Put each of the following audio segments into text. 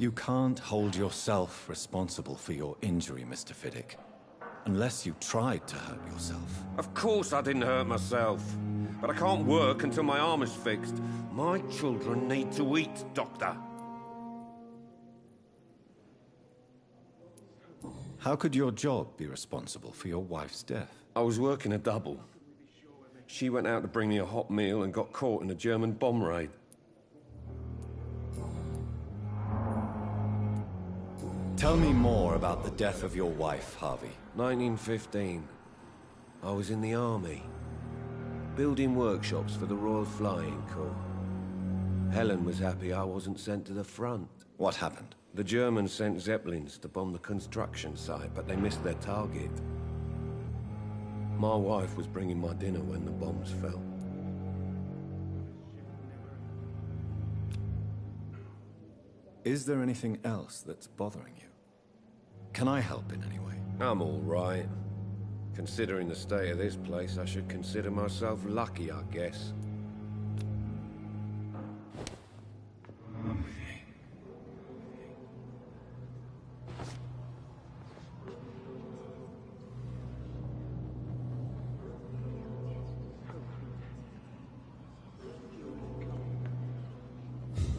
You can't hold yourself responsible for your injury, Mr. Fiddick. Unless you tried to hurt yourself. Of course I didn't hurt myself. But I can't work until my arm is fixed. My children need to eat, Doctor. How could your job be responsible for your wife's death? I was working a double. She went out to bring me a hot meal and got caught in a German bomb raid. Tell me more about the death of your wife, Harvey. 1915. I was in the army, building workshops for the Royal Flying Corps. Helen was happy I wasn't sent to the front. What happened? The Germans sent Zeppelins to bomb the construction site, but they missed their target. My wife was bringing my dinner when the bombs fell. Is there anything else that's bothering you? Can I help in any way? I'm all right. Considering the state of this place, I should consider myself lucky, I guess.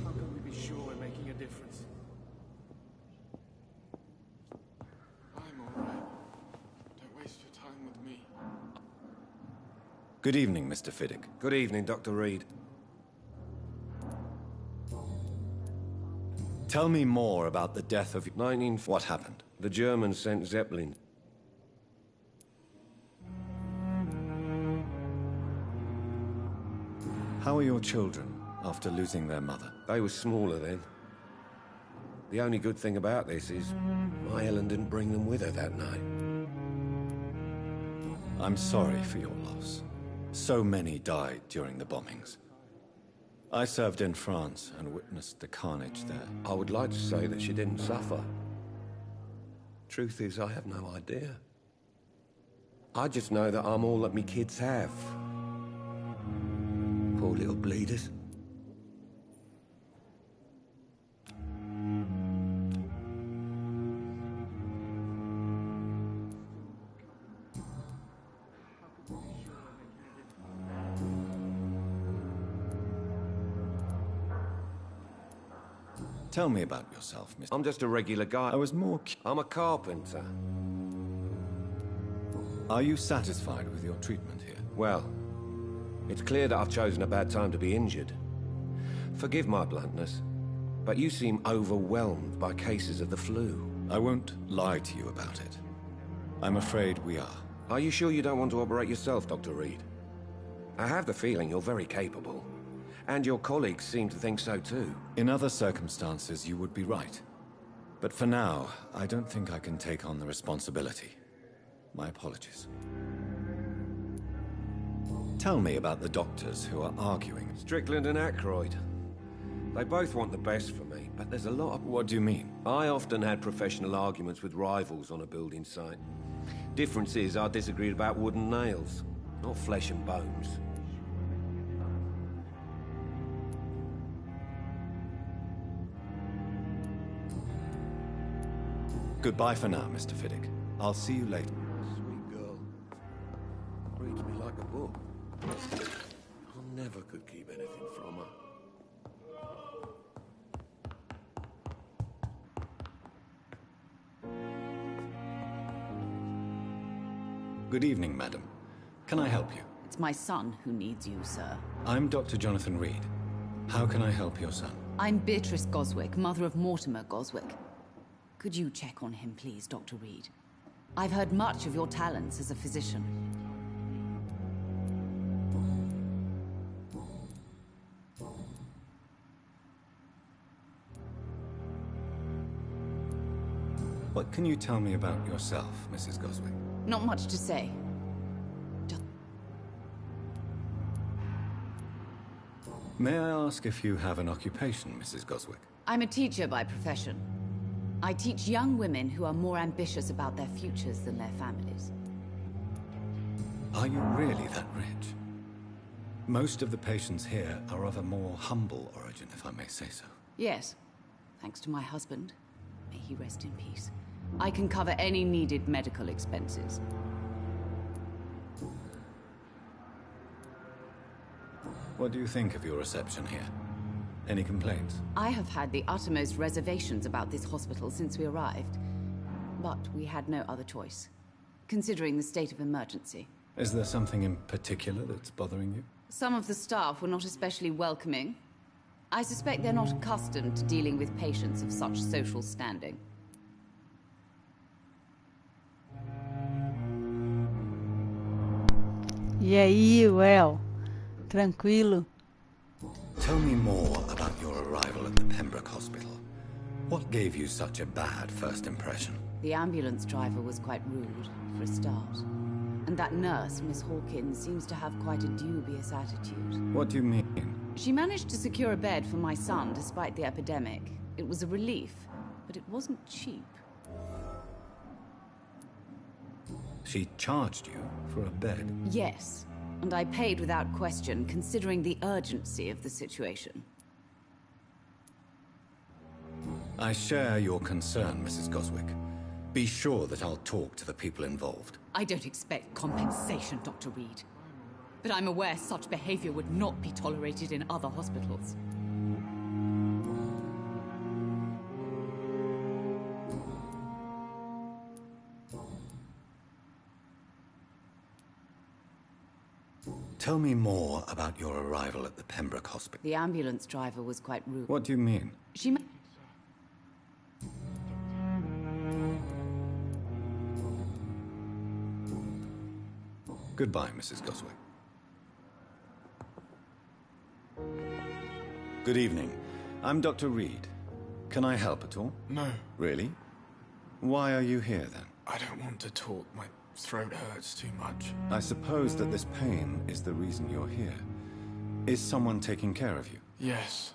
How can we be sure we're making a difference? I'm all right. Don't waste your time with me. Good evening, Mr. Fiddick. Good evening, Dr. Reed. Tell me more about the death of... What happened? The Germans sent Zeppelin. How are your children after losing their mother? They were smaller then. The only good thing about this is my Helen didn't bring them with her that night. I'm sorry for your loss. So many died during the bombings. I served in France and witnessed the carnage there. I would like to say that she didn't suffer. Truth is, I have no idea. I just know that I'm all that me kids have. Poor little bleeders. Tell me about yourself, Mr. I'm just a regular guy. I was more... I'm a carpenter. Are you satisfied with your treatment here? Well, it's clear that I've chosen a bad time to be injured. Forgive my bluntness, but you seem overwhelmed by cases of the flu. I won't lie to you about it. I'm afraid we are. Are you sure you don't want to operate yourself, Dr. Reed? I have the feeling you're very capable. And your colleagues seem to think so too. In other circumstances, you would be right. But for now, I don't think I can take on the responsibility. My apologies. Tell me about the doctors who are arguing. Strickland and Aykroyd. They both want the best for me, but there's a lot of... What do you mean? I often had professional arguments with rivals on a building site. Difference is, I disagreed about wooden nails, not flesh and bones. Goodbye for now, Mr. Fiddick. I'll see you later. Sweet girl. Reads me like a book. I never could keep anything from her. Good evening, madam. Can I help you? It's my son who needs you, sir. I'm Dr. Jonathan Reed. How can I help your son? I'm Beatrice Goswick, mother of Mortimer Goswick. Could you check on him, please, Dr. Reed? I've heard much of your talents as a physician. What can you tell me about yourself, Mrs. Goswick? Not much to say. Just... May I ask if you have an occupation, Mrs. Goswick? I'm a teacher by profession. I teach young women who are more ambitious about their futures than their families. Are you really that rich? Most of the patients here are of a more humble origin, if I may say so. Yes, thanks to my husband. May he rest in peace. I can cover any needed medical expenses. What do you think of your reception here? Any complaints? I have had the uttermost reservations about this hospital since we arrived. But we had no other choice, considering the state of emergency. Is there something in particular that's bothering you? Some of the staff were not especially welcoming. I suspect they're not accustomed to dealing with patients of such social standing. E aí, Well? Tranquilo? Tell me more about your arrival at the Pembroke Hospital. What gave you such a bad first impression? The ambulance driver was quite rude, for a start. And that nurse, Miss Hawkins, seems to have quite a dubious attitude. What do you mean? She managed to secure a bed for my son despite the epidemic. It was a relief, but it wasn't cheap. She charged you for a bed? Yes, and I paid without question, considering the urgency of the situation. I share your concern, Mrs. Goswick. Be sure that I'll talk to the people involved. I don't expect compensation, Dr. Reed. But I'm aware such behavior would not be tolerated in other hospitals. Tell me more about your arrival at the Pembroke Hospital. The ambulance driver was quite rude. What do you mean? She Goodbye, Mrs. Goswick. Good evening. I'm Dr. Reed. Can I help at all? No, Really? Why are you here, then? I don't want to talk. My throat hurts too much. I suppose that this pain is the reason you're here. Is someone taking care of you? Yes.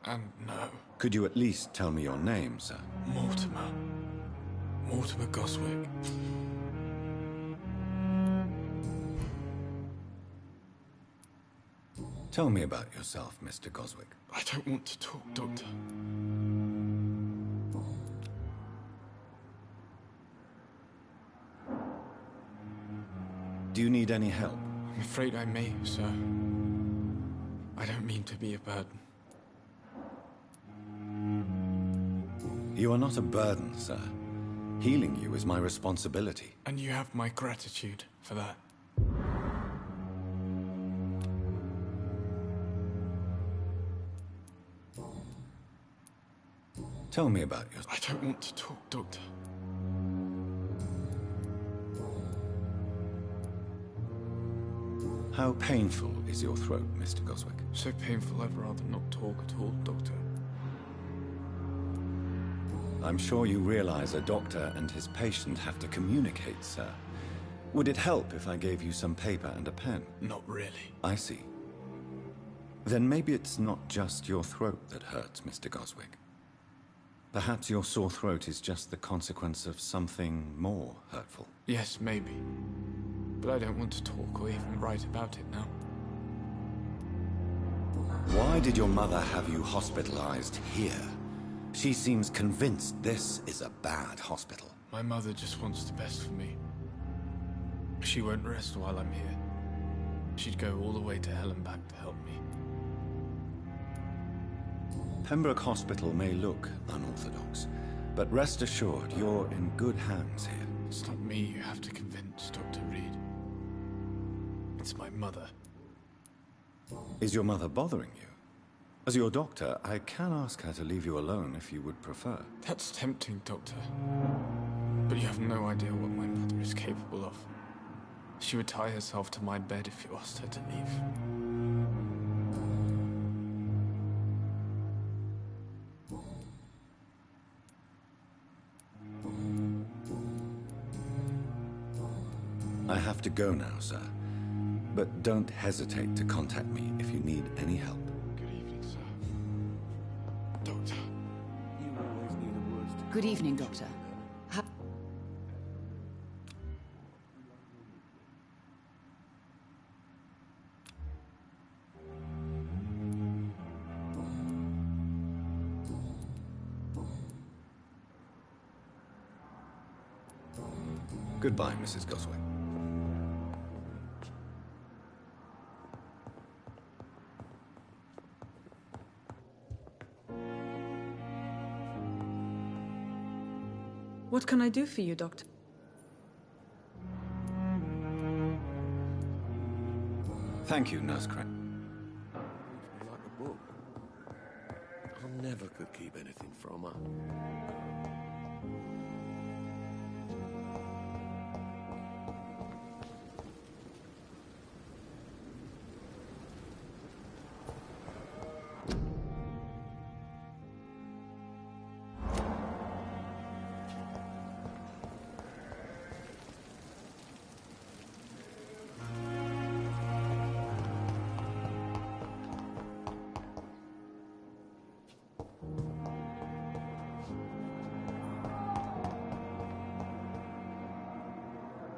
And no. Could you at least tell me your name, sir? Mortimer. Mortimer Goswick. Tell me about yourself, Mr. Goswick. I don't want to talk, Doctor. Do you need any help? I'm afraid I may, sir. I don't mean to be a burden. You are not a burden, sir. Healing you is my responsibility. And you have my gratitude for that. Tell me about yourself. I don't want to talk, Doctor. How painful is your throat, Mr. Goswick? So painful I'd rather not talk at all, Doctor. I'm sure you realize a doctor and his patient have to communicate, sir. Would it help if I gave you some paper and a pen? Not really. I see. Then maybe it's not just your throat that hurts, Mr. Goswick. Perhaps your sore throat is just the consequence of something more hurtful. Yes, maybe. But I don't want to talk or even write about it now. Why did your mother have you hospitalized here? She seems convinced this is a bad hospital. My mother just wants the best for me. She won't rest while I'm here. She'd go all the way to hell and back to help me. Pembroke Hospital may look unorthodox, but rest assured you're in good hands here. It's not me you have to convince, Dr. Reed. It's my mother. Is your mother bothering you? As your doctor, I can ask her to leave you alone if you would prefer. That's tempting, Doctor. But you have no idea what my mother is capable of. She would tie herself to my bed if you asked her to leave. I have to go now, sir. But don't hesitate to contact me if you need any help. Good evening, sir. Doctor. Good evening, Doctor. Goodbye, Mrs. Goswick. What can I do for you, Doctor? Thank you, Nurse Crane. Like a book. I never could keep anything from her.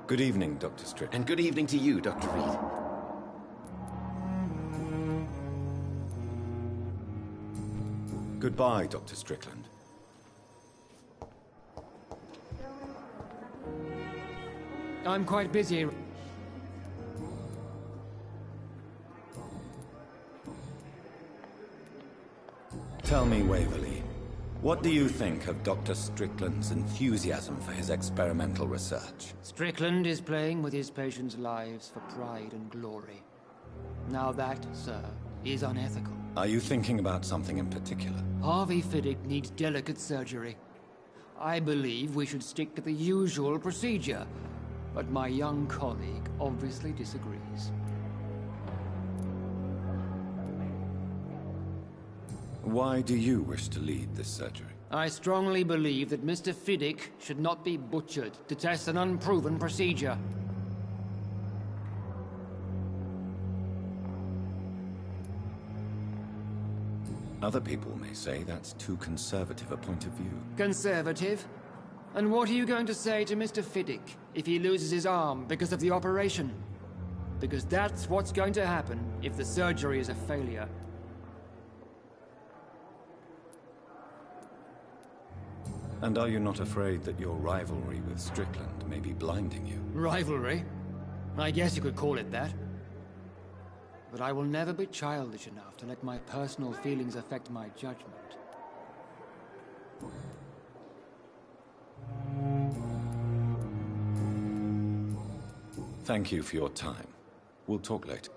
Good evening, Dr. Strickland. And good evening to you, Dr. Reed. Goodbye, Dr. Strickland. I'm quite busy. Tell me, Waverly, what do you think of Dr. Strickland's enthusiasm for his experimental research? Strickland is playing with his patients' lives for pride and glory. Now that, sir, is unethical. Are you thinking about something in particular? Harvey Fiddick needs delicate surgery. I believe we should stick to the usual procedure, but my young colleague obviously disagrees. Why do you wish to lead this surgery? I strongly believe that Mr. Fiddick should not be butchered to test an unproven procedure. Other people may say that's too conservative a point of view. Conservative? And what are you going to say to Mr. Fiddick if he loses his arm because of the operation? Because that's what's going to happen if the surgery is a failure. And are you not afraid that your rivalry with Strickland may be blinding you? Rivalry? I guess you could call it that. But I will never be childish enough to let my personal feelings affect my judgment. Thank you for your time. We'll talk later.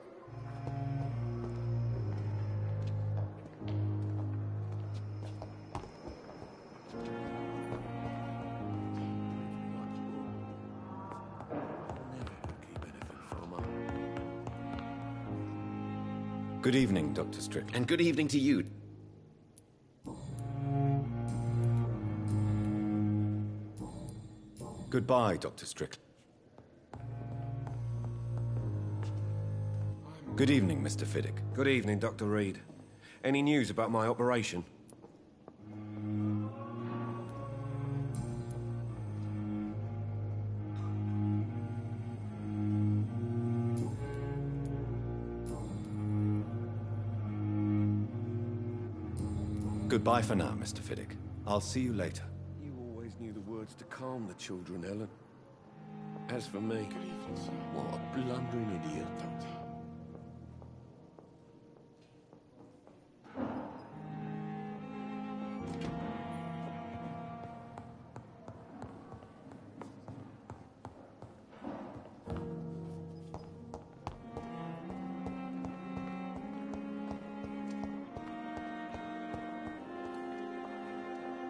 Good evening, Dr. Strickland. And good evening to you. Goodbye, Dr. Strickland. Good evening, Mr. Fiddick. Good evening, Dr. Reed. Any news about my operation? Goodbye for now, Mr. Fiddick. I'll see you later. You always knew the words to calm the children, Ellen. As for me, what a blundering idiot.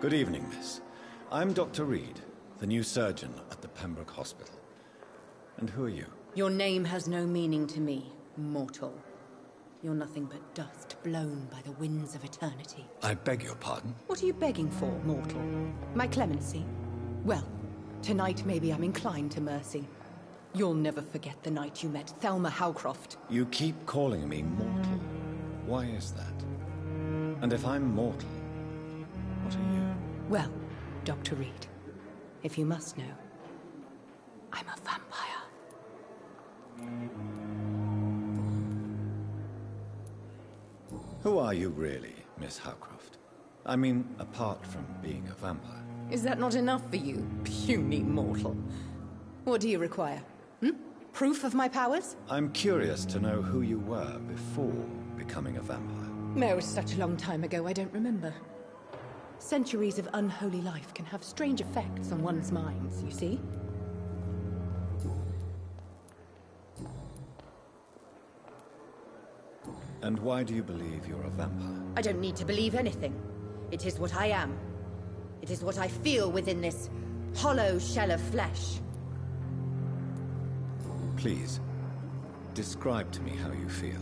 Good evening, miss. I'm Dr. Reed, the new surgeon at the Pembroke Hospital. And who are you? Your name has no meaning to me, mortal. You're nothing but dust blown by the winds of eternity. I beg your pardon? What are you begging for, mortal? My clemency? Well, tonight maybe I'm inclined to mercy. You'll never forget the night you met Thelma Howcroft. You keep calling me mortal. Why is that? And if I'm mortal, what are you? Well, Dr. Reed, if you must know, I'm a vampire. Who are you really, Miss Howcroft? I mean, apart from being a vampire. Is that not enough for you, puny mortal? What do you require? Proof of my powers? I'm curious to know who you were before becoming a vampire. It was such a long time ago, I don't remember. Centuries of unholy life can have strange effects on one's minds, you see? And why do you believe you're a vampire? I don't need to believe anything. It is what I am. It is what I feel within this hollow shell of flesh. Please, describe to me how you feel.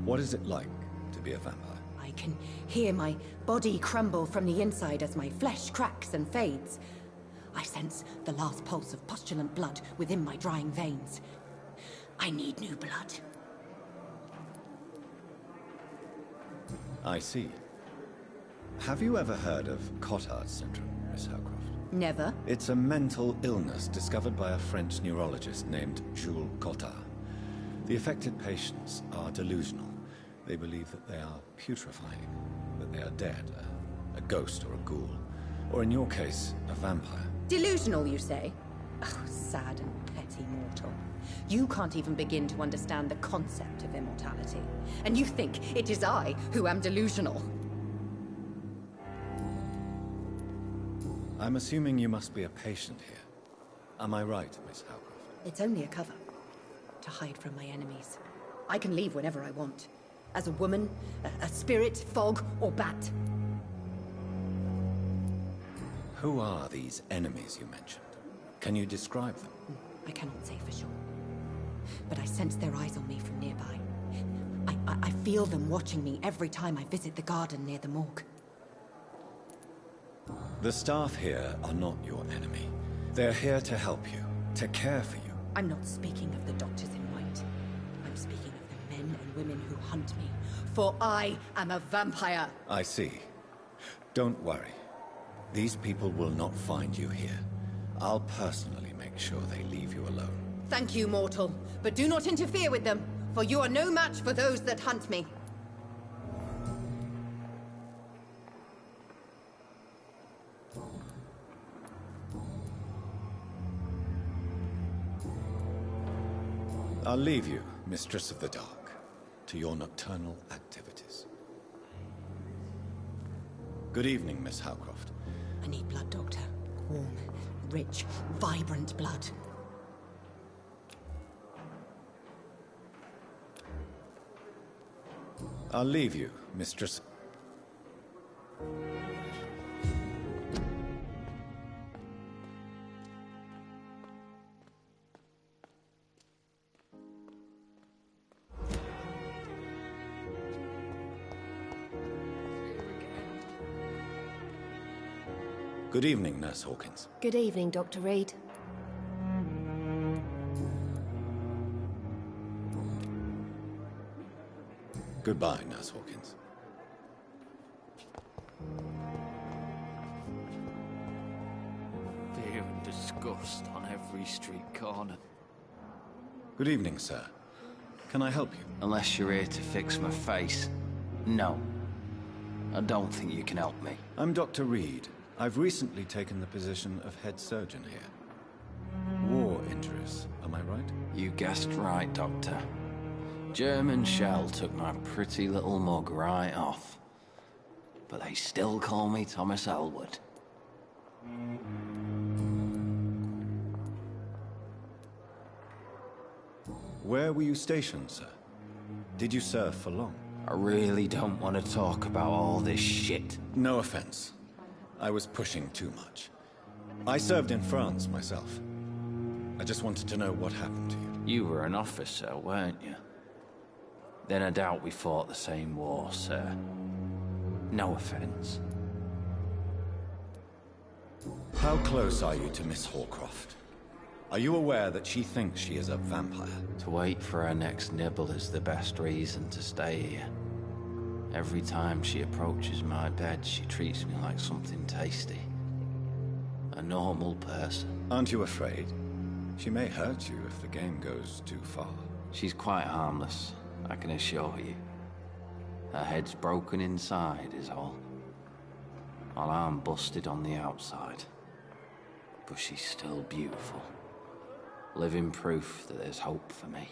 What is it like to be a vampire? I can hear my body crumble from the inside as my flesh cracks and fades. I sense the last pulse of postulant blood within my drying veins. I need new blood. I see. Have you ever heard of Cotard's syndrome, Miss Howcroft? Never. It's a mental illness discovered by a French neurologist named Jules Cotard. The affected patients are delusional. They believe that they are putrefying, that they are dead, a ghost or a ghoul, or in your case, a vampire. Delusional, you say? Oh, sad and petty mortal. You can't even begin to understand the concept of immortality. And you think it is I who am delusional. I'm assuming you must be a patient here. Am I right, Miss Howcroft? It's only a cover. To hide from my enemies. I can leave whenever I want. As a woman, a spirit, fog, or bat. Who are these enemies you mentioned? Can you describe them? I cannot say for sure. But I sense their eyes on me from nearby. I feel them watching me every time I visit the garden near the morgue. The staff here are not your enemy. They're here to help you, to care for you. I'm not speaking of the doctors in white. I'm speaking of the men and women who hunt me. For I am a vampire. I see. Don't worry. These people will not find you here. I'll personally make sure they leave you alone. Thank you, mortal. But do not interfere with them, for you are no match for those that hunt me. I'll leave you, Mistress of the Dark, to your nocturnal activities. Good evening, Miss Howcroft. I need blood, Doctor. Warm, rich, vibrant blood. I'll leave you, Mistress. Good evening, Nurse Hawkins. Good evening, Dr. Reed. Goodbye, Nurse Hawkins. Fear and disgust on every street corner. Good evening, sir. Can I help you? Unless you're here to fix my face. No. I don't think you can help me. I'm Dr. Reed. I've recently taken the position of head surgeon here. War injuries, am I right? You guessed right, Doctor. German shell took my pretty little mug right off. But they still call me Thomas Elwood. Where were you stationed, sir? Did you serve for long? I really don't want to talk about all this shit. No offense. I was pushing too much. I served in France myself. I just wanted to know what happened to you. You were an officer, weren't you? Then I doubt we fought the same war, sir. No offense. How close are you to Miss Hawcroft? Are you aware that she thinks she is a vampire? To wait for her next nibble is the best reason to stay here. Every time she approaches my bed, she treats me like something tasty. A normal person. Aren't you afraid? She may hurt you if the game goes too far. She's quite harmless, I can assure you. Her head's broken inside is all. While I'm busted on the outside. But she's still beautiful. Living proof that there's hope for me.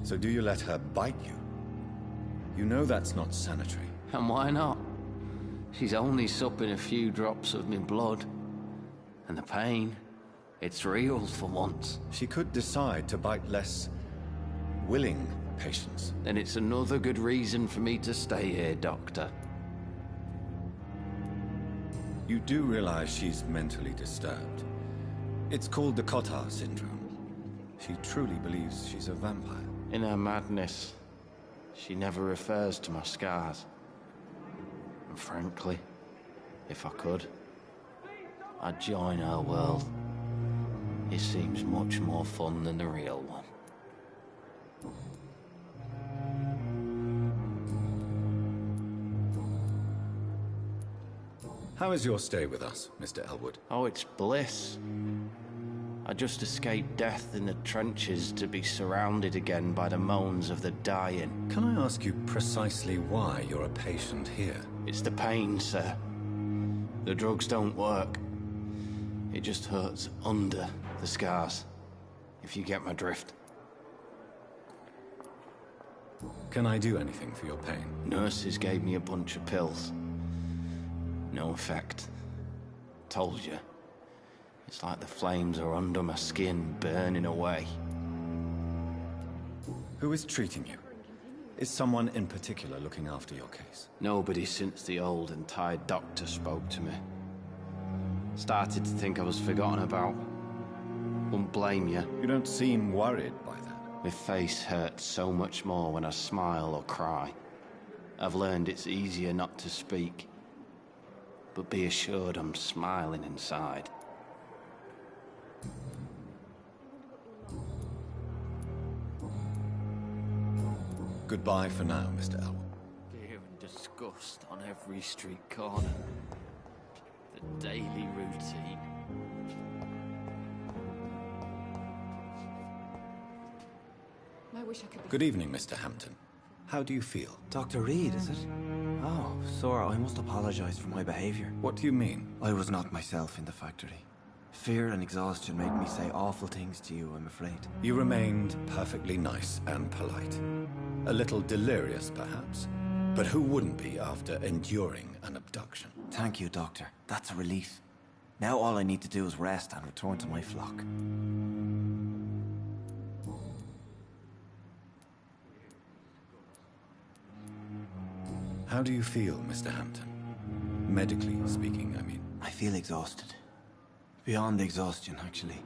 So do you let her bite you? You know that's not sanitary. And why not? She's only supping a few drops of my blood. And the pain, it's real for once. She could decide to bite less willing patients. Then it's another good reason for me to stay here, Doctor. You do realize she's mentally disturbed. It's called the Cotard syndrome. She truly believes she's a vampire. In her madness, she never refers to my scars. And frankly, if I could, I'd join her world. It seems much more fun than the real one. How is your stay with us, Mr. Elwood? Oh, it's bliss. I just escaped death in the trenches to be surrounded again by the moans of the dying. Can I ask you precisely why you're a patient here? It's the pain, sir. The drugs don't work. It just hurts under the scars, if you get my drift. Can I do anything for your pain? Nurses gave me a bunch of pills. No effect. Told you. It's like the flames are under my skin, burning away. Who is treating you? Is someone in particular looking after your case? Nobody since the old and tired doctor spoke to me. Started to think I was forgotten about. Wouldn't blame you. You don't seem worried by that. My face hurts so much more when I smile or cry. I've learned it's easier not to speak. But be assured I'm smiling inside. Goodbye for now, Mr. Elwood. Fear and disgust on every street corner. The daily routine. I wish I could be. Good evening, Mr. Hampton. How do you feel? Dr. Reed, is it? Oh, sir, I must apologize for my behavior. What do you mean? I was not myself in the factory. Fear and exhaustion made me say awful things to you, I'm afraid. You remained perfectly nice and polite. A little delirious, perhaps. But who wouldn't be after enduring an abduction? Thank you, Doctor. That's a relief. Now all I need to do is rest and return to my flock. How do you feel, Mr. Hampton? Medically speaking, I mean. I feel exhausted. Beyond exhaustion, actually.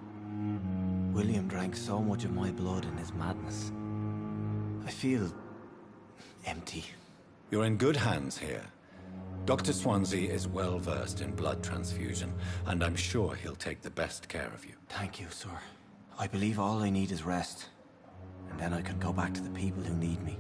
William drank so much of my blood in his madness. I feel empty. You're in good hands here. Dr. Swansea is well versed in blood transfusion, and I'm sure he'll take the best care of you. Thank you, sir. I believe all I need is rest. And then I can go back to the people who need me.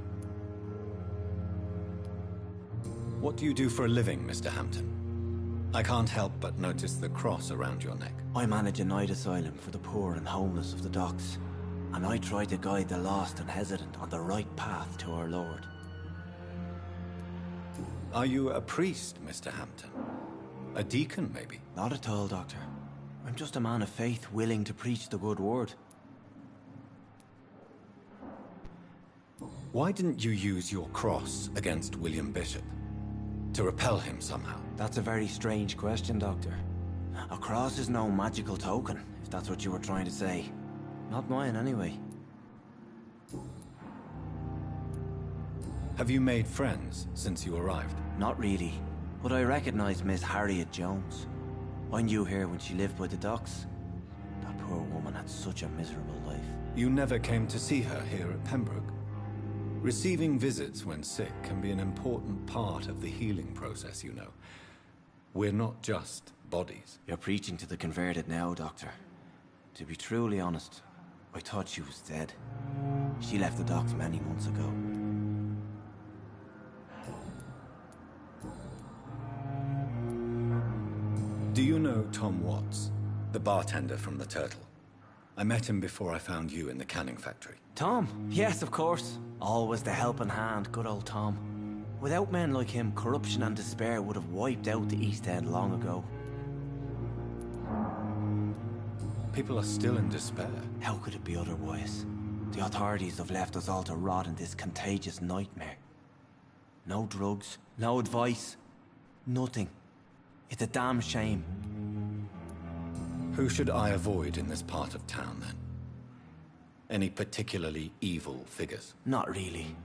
What do you do for a living, Mr. Hampton? I can't help but notice the cross around your neck. I manage a night asylum for the poor and homeless of the docks. And I try to guide the lost and hesitant on the right path to our Lord. Are you a priest, Mr. Hampton? A deacon, maybe? Not at all, Doctor. I'm just a man of faith willing to preach the good word. Why didn't you use your cross against William Bishop? To repel him somehow? That's a very strange question, Doctor. A cross is no magical token, if that's what you were trying to say. Not mine, anyway. Have you made friends since you arrived? Not really, but I recognized Miss Harriet Jones. I knew her when she lived by the docks. That poor woman had such a miserable life. You never came to see her here at Pembroke? Receiving visits when sick can be an important part of the healing process, you know. We're not just bodies. You're preaching to the converted now, Doctor. To be truly honest, I thought she was dead. She left the docks many months ago. Do you know Tom Watts, the bartender from the Turtle? I met him before I found you in the canning factory. Tom? Yes, of course. Always the helping hand, good old Tom. Without men like him, corruption and despair would have wiped out the East End long ago. People are still in despair. How could it be otherwise? The authorities have left us all to rot in this contagious nightmare. No drugs, no advice, nothing. It's a damn shame. Who should I avoid in this part of town, then? Any particularly evil figures? Not really.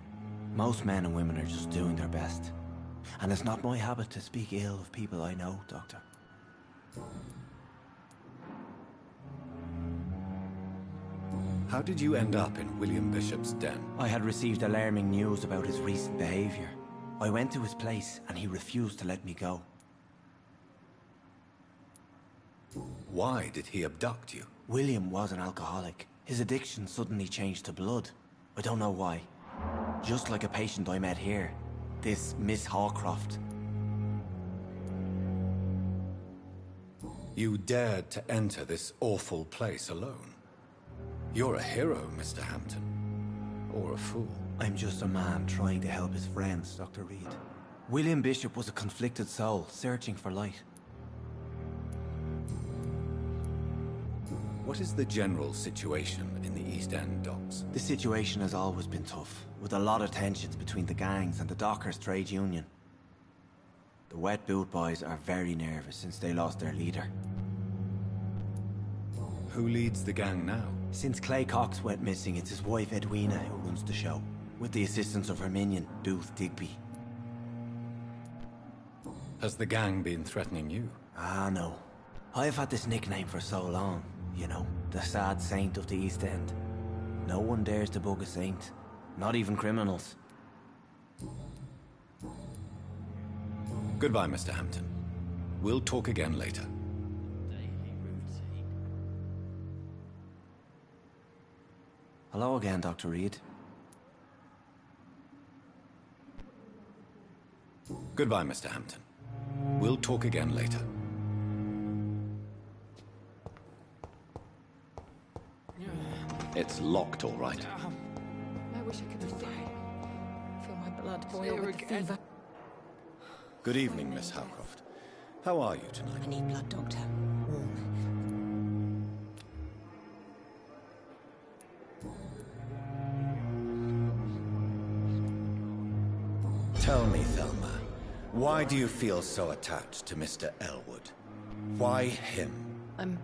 Most men and women are just doing their best. And it's not my habit to speak ill of people I know, Doctor. How did you end up in William Bishop's den? I had received alarming news about his recent behavior. I went to his place and he refused to let me go. Why did he abduct you? William was an alcoholic. His addiction suddenly changed to blood. I don't know why. Just like a patient I met here. This Miss Hawcroft. You dared to enter this awful place alone. You're a hero, Mr. Hampton. Or a fool. I'm just a man trying to help his friends, Dr. Reed. William Bishop was a conflicted soul, searching for light. What is the general situation in the East End docks? The situation has always been tough, with a lot of tensions between the gangs and the dockers' trade union. The Wet Boot Boys are very nervous since they lost their leader. Who leads the gang now? Since Clay Cox went missing, it's his wife Edwina who runs the show, with the assistance of her minion, Dooth Digby. Has the gang been threatening you? Ah, no. I've had this nickname for so long, you know, the sad saint of the East End. No one dares to bug a saint, not even criminals. Goodbye, Mr. Hampton. We'll talk again later. Hello again, Dr. Reed. Goodbye, Mr. Hampton. We'll talk again later. It's locked, all right. I wish I could feel my blood boil with the fever. Good evening, Miss Howcroft. How are you tonight? I need blood, Doctor. Warm. Tell me, Thelma, why do you feel so attached to Mr. Elwood? Why him? I'm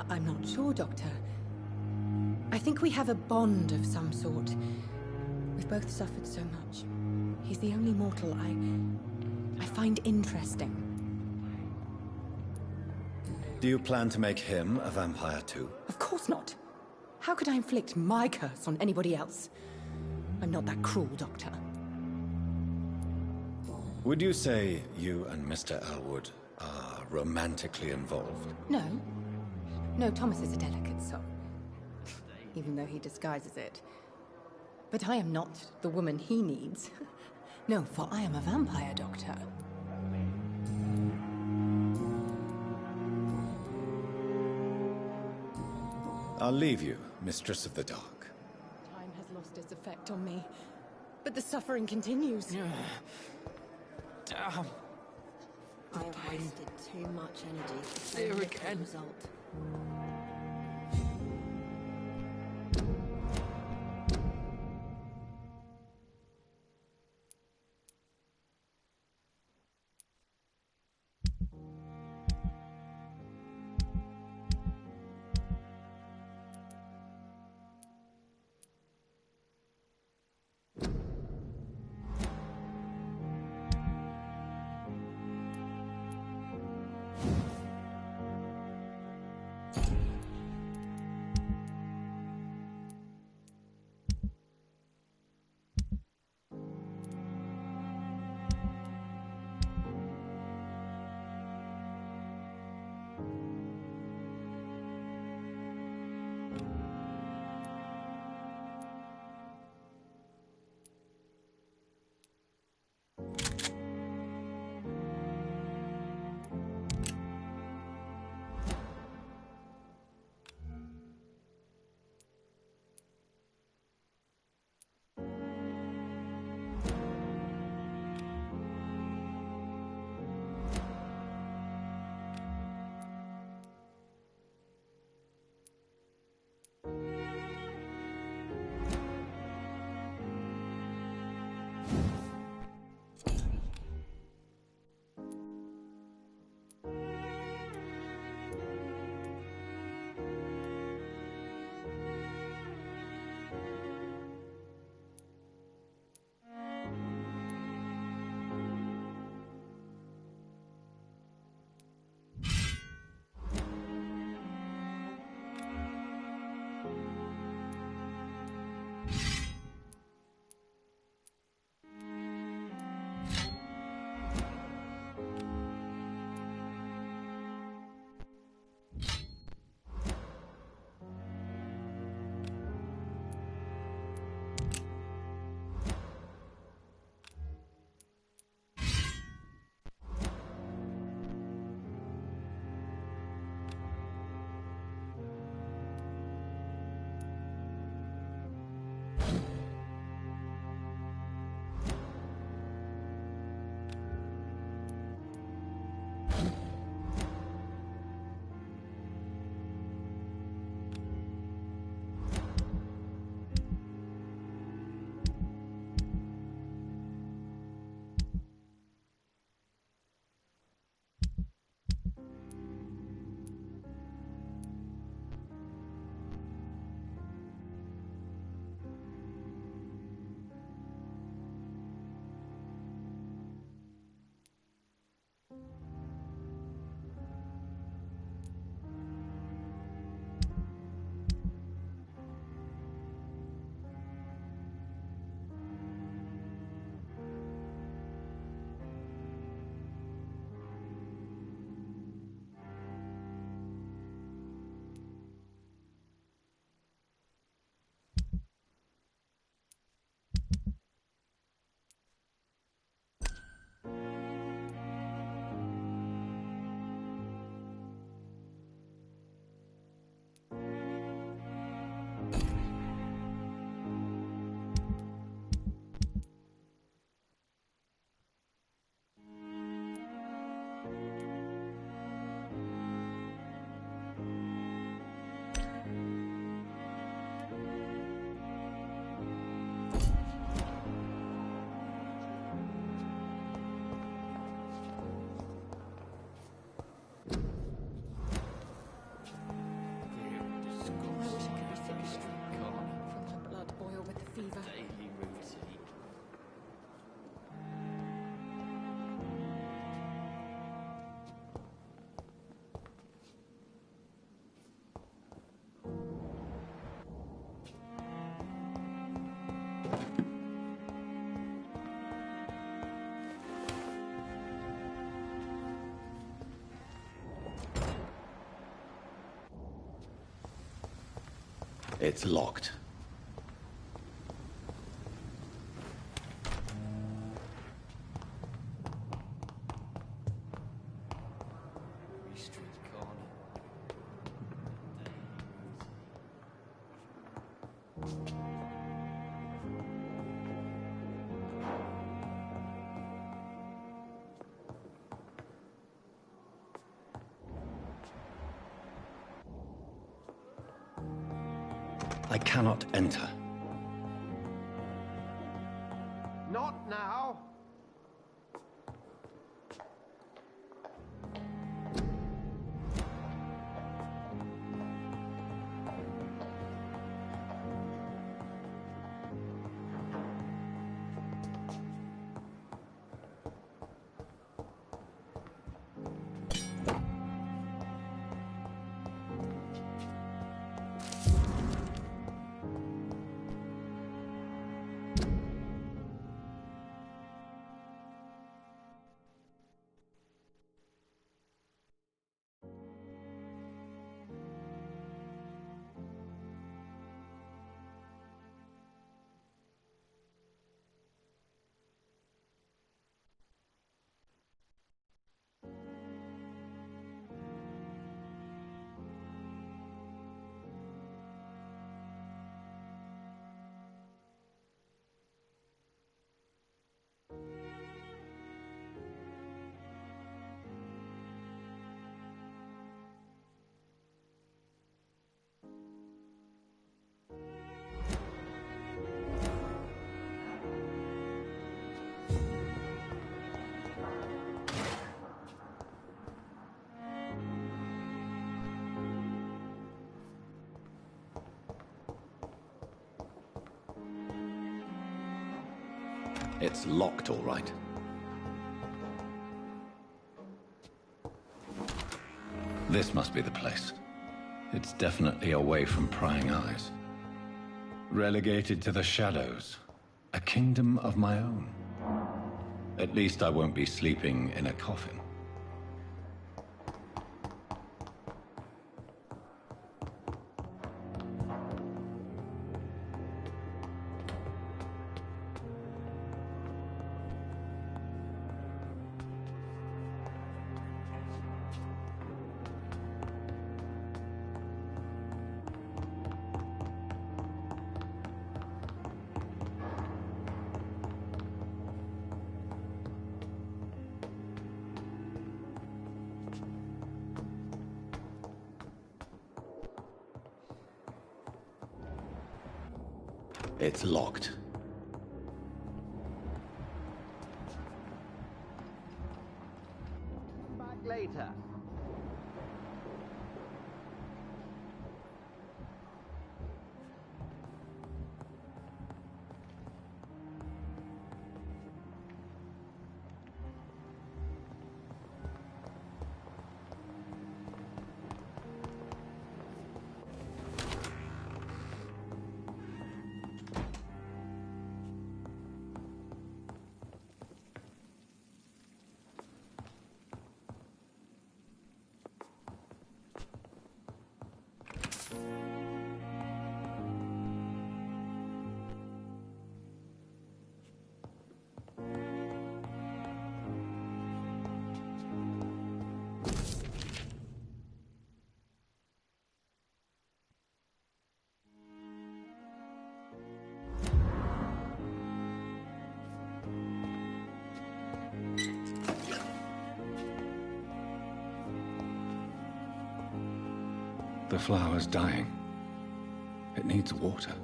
not sure, Doctor. I think we have a bond of some sort. We've both suffered so much. He's the only mortal I find interesting. Do you plan to make him a vampire too? Of course not. How could I inflict my curse on anybody else? I'm not that cruel, Doctor. Would you say you and Mr. Elwood are romantically involved? No. No, Thomas is a delicate soul. Even though he disguises it. But I am not the woman he needs. No, for I am a vampire, Doctor. I'll leave you, Mistress of the Dark. Time has lost its effect on me. But the suffering continues. Damn. I have wasted too much energy for Here so little again. result. It's locked. I cannot enter. Not now. It's locked, all right. This must be the place. It's definitely away from prying eyes. Relegated to the shadows. A kingdom of my own. At least I won't be sleeping in a coffin. It's locked. Back later. The flower's dying. It needs water.